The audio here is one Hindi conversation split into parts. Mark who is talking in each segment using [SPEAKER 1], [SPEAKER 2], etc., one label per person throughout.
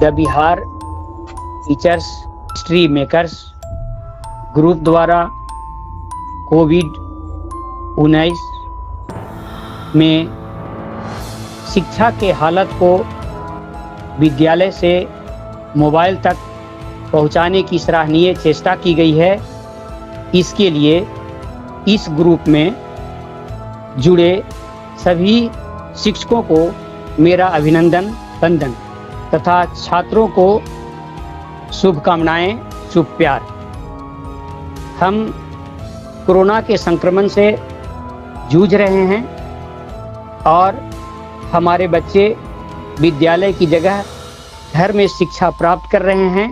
[SPEAKER 1] The Bihar teachers history makers group द्वारा कोविड-19 में शिक्षा के हालत को विद्यालय से मोबाइल तक पहुंचाने की सराहनीय चेष्टा की गई है। इसके लिए इस ग्रुप में जुड़े सभी शिक्षकों को मेरा अभिनंदन वंदन तथा छात्रों को शुभकामनाएं, शुभ प्यार। हम कोरोना के संक्रमण से जूझ रहे हैं और हमारे बच्चे विद्यालय की जगह घर में शिक्षा प्राप्त कर रहे हैं,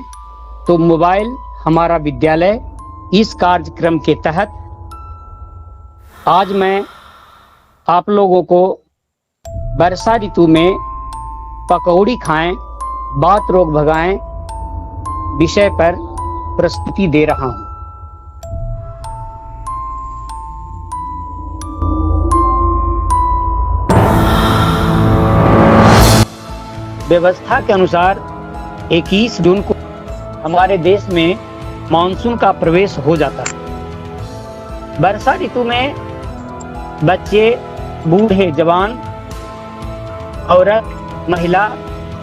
[SPEAKER 1] तो मोबाइल हमारा विद्यालय इस कार्यक्रम के तहत आज मैं आप लोगों को वर्षा ऋतु में पकौड़ी खाएं, बात रोग भगाएं विषय पर प्रस्तुति दे रहा हूं। व्यवस्था के अनुसार 21 जून को हमारे देश में मानसून का प्रवेश हो जाता है। वर्षा ऋतु में बच्चे, बूढ़े, जवान, औरत, महिला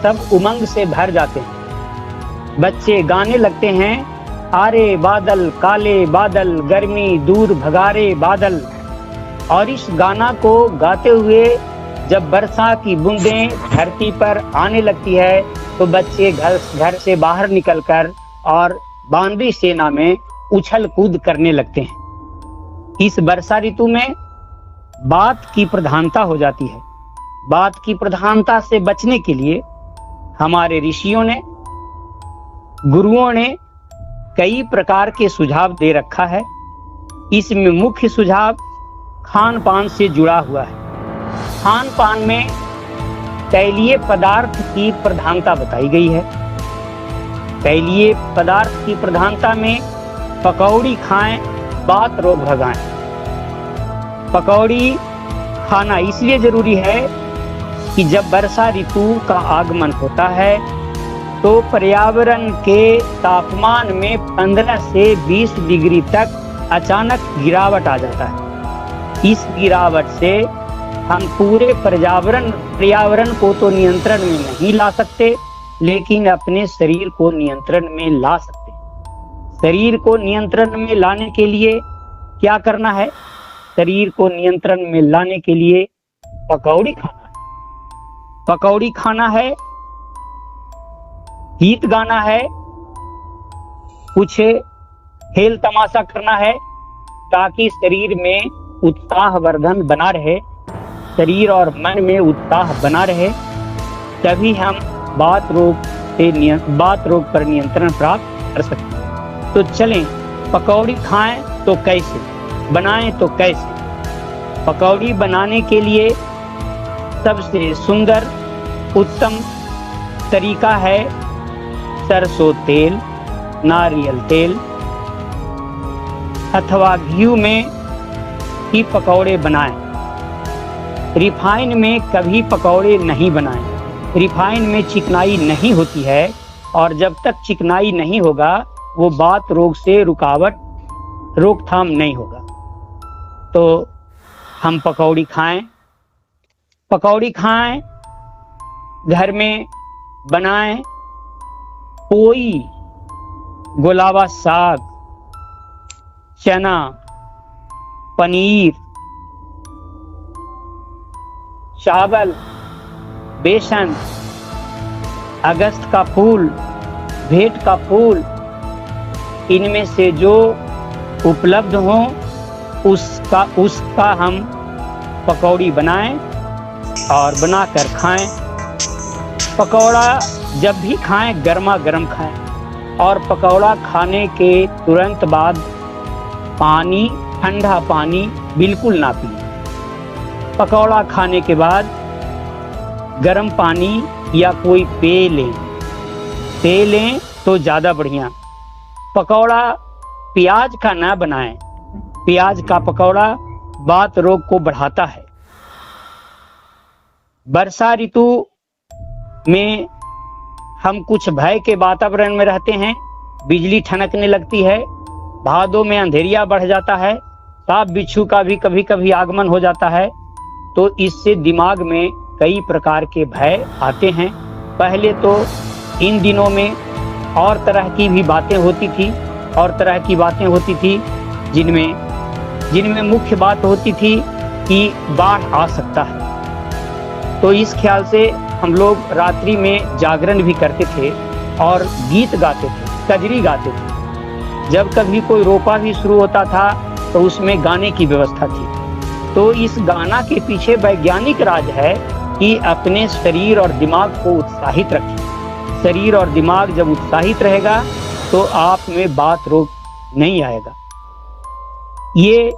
[SPEAKER 1] सब उमंग से भर जाते हैं। बच्चे गाने लगते हैं, आरे बादल काले बादल, गर्मी दूर भगारे बादल। और इस गाना को गाते हुए जब वर्षा की बूंदें धरती पर आने लगती है तो बच्चे घर से बाहर निकलकर और बानरी सेना में उछल कूद करने लगते हैं। इस वर्षा ऋतु में बात की प्रधानता हो जाती है। बात की प्रधानता से बचने के लिए हमारे ऋषियों ने, गुरुओं ने कई प्रकार के सुझाव दे रखा है। इसमें मुख्य सुझाव खान पान से जुड़ा हुआ है। खान पान में तैलीय पदार्थ की प्रधानता बताई गई है। तैलीय पदार्थ की प्रधानता में पकौड़ी खाएं, बात रोग भगाएं। पकौड़ी खाना इसलिए जरूरी है कि जब वर्षा ऋतु का आगमन होता है तो पर्यावरण के तापमान में 15 से 20 डिग्री तक अचानक गिरावट आ जाता है। इस गिरावट से हम पूरे पर्यावरण को तो नियंत्रण में नहीं ला सकते, लेकिन अपने शरीर को नियंत्रण में ला सकते हैं। शरीर को नियंत्रण में लाने के लिए क्या करना है? शरीर को नियंत्रण में लाने के लिए पकौड़ी खाना है। पकौड़ी खाना है, गीत गाना है, कुछ खेल तमाशा करना है ताकि शरीर में उत्साहवर्धन बना रहे, शरीर और मन में उत्साह बना रहे। तभी हम बात रोग पर नियंत्रण प्राप्त कर सकते हैं। तो चलें, पकौड़ी खाएं तो कैसे, बनाएं तो कैसे। पकौड़ी बनाने के लिए सबसे सुंदर उत्तम तरीका है सरसों तेल, नारियल तेल अथवा घी में ही पकौड़े बनाएं। रिफाइन में कभी पकौड़े नहीं बनाएं। रिफाइन में चिकनाई नहीं होती है और जब तक चिकनाई नहीं होगा वो बात रोग से रोकथाम नहीं होगा। तो हम पकौड़ी खाएं, घर में बनाएं। पोई, गुलाबा साग, चना, पनीर, चावल, बेसन, अगस्त का फूल, भेंट का फूल, इनमें से जो उपलब्ध हो उसका हम पकौड़ी बनाएं और बनाकर खाएं। पकौड़ा जब भी खाएं गर्मा गर्म खाएं और पकौड़ा खाने के तुरंत बाद ठंडा पानी बिल्कुल ना पिए। पकौड़ा खाने के बाद गर्म पानी या कोई पेय लें तो ज़्यादा बढ़िया। पकौड़ा प्याज का ना बनाएं। प्याज का पकौड़ा बात रोग को बढ़ाता है। वर्षा ऋतु में हम कुछ भय के वातावरण में रहते हैं, बिजली ठनकने लगती है, भादों में अंधेरिया बढ़ जाता है, सांप बिच्छू का भी कभी कभी आगमन हो जाता है। तो इससे दिमाग में कई प्रकार के भय आते हैं। पहले तो इन दिनों में और तरह की भी बातें होती थी, और तरह की बातें होती थी जिनमें मुख्य बात होती थी कि बाढ़ आ सकता है। तो इस ख्याल से हम लोग रात्रि में जागरण भी करते थे और गीत गाते थे, कजरी गाते थे। जब कभी कोई रोपा भी शुरू होता था तो उसमें गाने की व्यवस्था थी। तो इस गाना के पीछे वैज्ञानिक राज है कि अपने शरीर और दिमाग को उत्साहित रखें। शरीर और दिमाग जब उत्साहित रहेगा तो आप में बात रोग नहीं आएगा। ये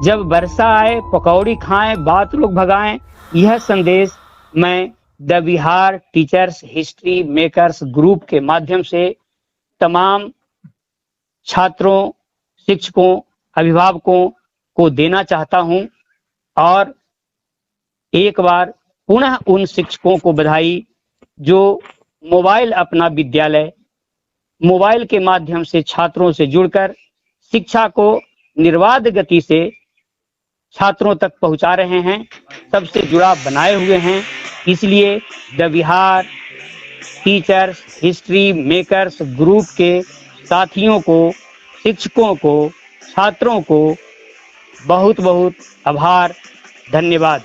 [SPEAKER 1] जब वर्षा आए पकौड़ी खाएं, बात लोग भगाएं, यह संदेश मैं the Bihar teachers history makers group के माध्यम से तमाम छात्रों, शिक्षकों, अभिभावकों को देना चाहता हूं। और एक बार पुनः उन शिक्षकों को बधाई जो मोबाइल के माध्यम से छात्रों से जुड़कर शिक्षा को निर्बाध गति से छात्रों तक पहुंचा रहे हैं, सबसे जुड़ाव बनाए हुए हैं। इसलिए the Bihar teachers history makers group के साथियों को, शिक्षकों को, छात्रों को बहुत बहुत आभार, धन्यवाद।